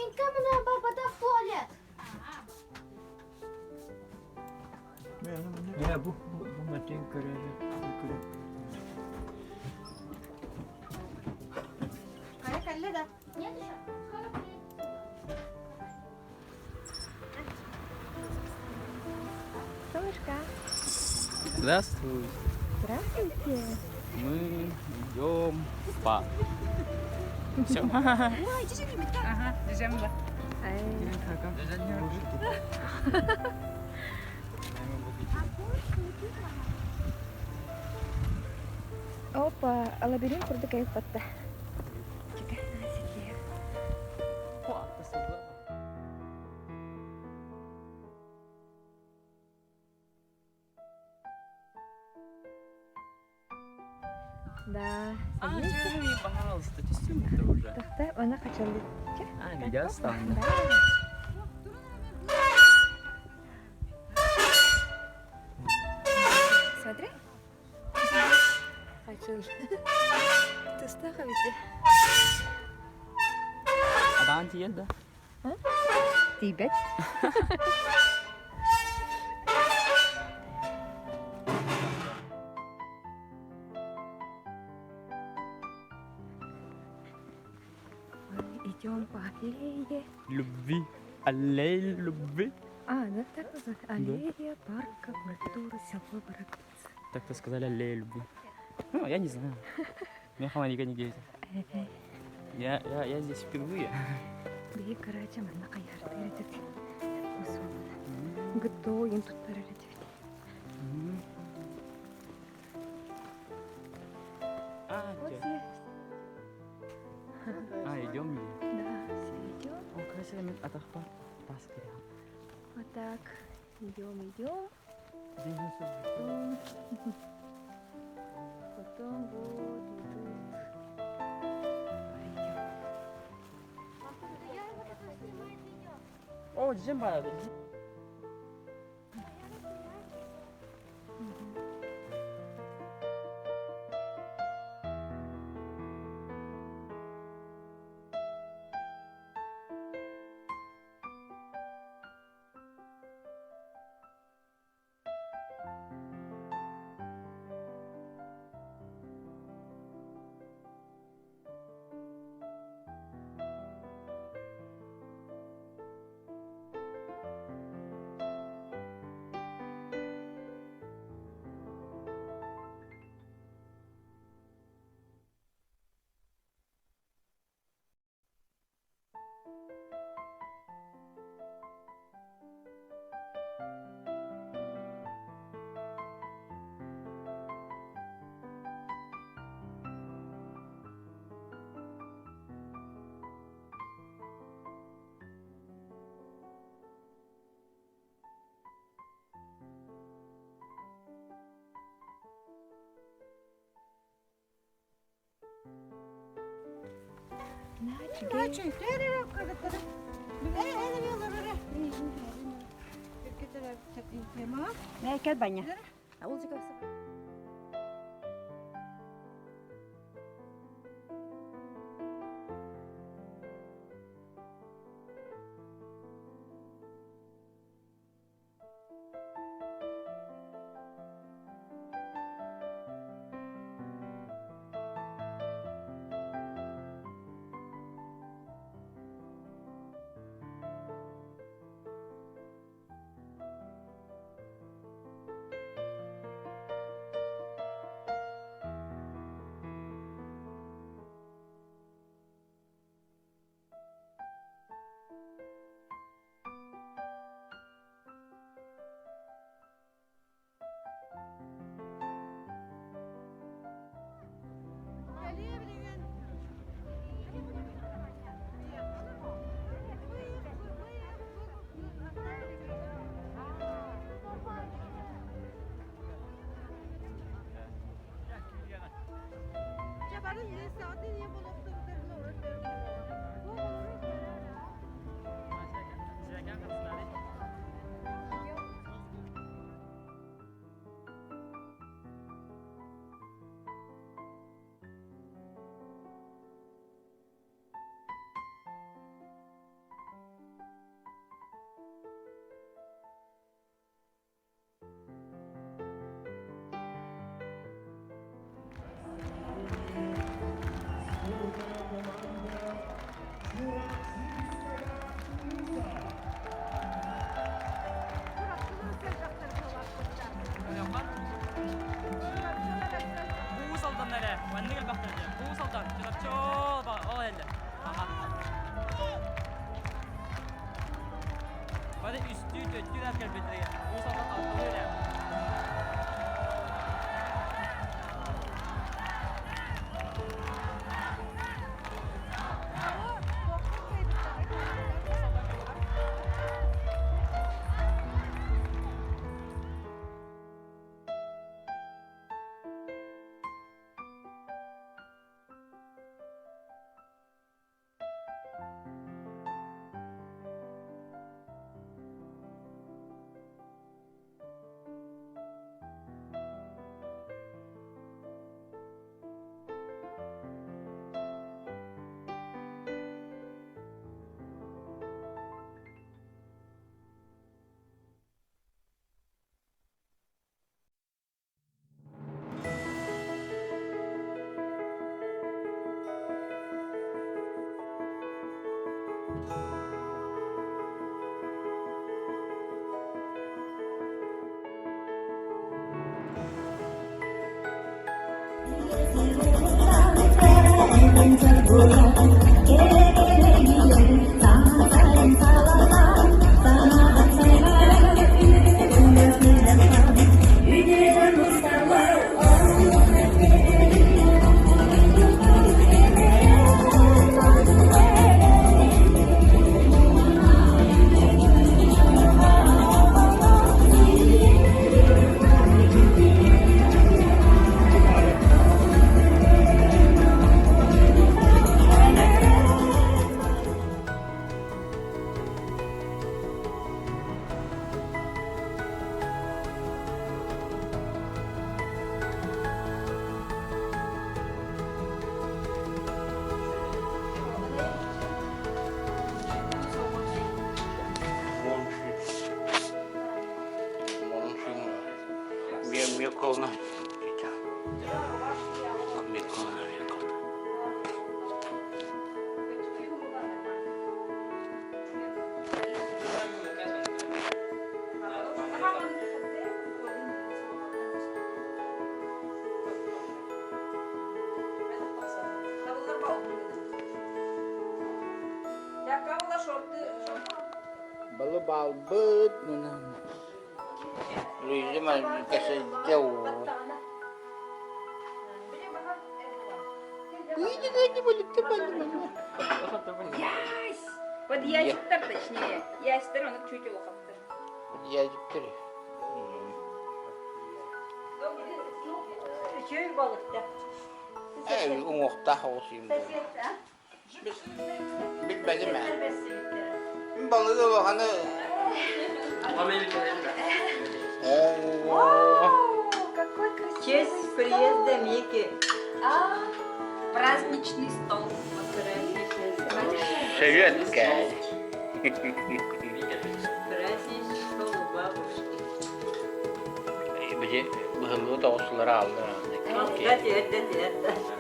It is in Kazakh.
Матенька мене баба в туалет. Ya bu matin kararı. Kare kalle da. Niye dışarı? Солнышко, Здравствуй. здравствуйте. Мы идем спа. Все. Ага, diyeceğim de. Ay, опа, лабиринт продукает подта. Чекай, насиди. Да, садись. Джереми, пожалуйста, тестюм-то уже. Тахта, она хотела. Видео оставлено. Да. Смотри. Хочу. Ты стаховите. А да, антиед, да? Тебя. Идем по аллее. Любви. Аллей любви. А, да, так называется. Аллея парка культуры села Воробица. Так-то сказали аллея любви. Ну, я не знаю. Меня хаманика не геет. Я здесь впервые. Би карача манна каярты эретет. Усуна. Гдо ин туттар эретет. Вот здесь. Идем ли? Да, все идем. О, красиво. Атахпа. Паскиря. Вот так. Идем. Потом. Потом вот тут. Пойдем. О, зачем надо? Начали. Ne gel banyo. М'якона. М'якона. Balı bal bớt nữa nè. Rồi nhưng mà cái sự dầu. Под ящик-то точнее. Ящик-то он чуть его как-то. Yazıktır. Çöy balıkta. Evet, umuhta olsun. Bitmedi mi? Balığı bak hani. Какой красивый. Честь приезда Мики. Праздничный стол. Şeretka. Праздничный стол у бабушки. Bizi bu hırlı da olsuları aldı. Вот, да, да, да, да.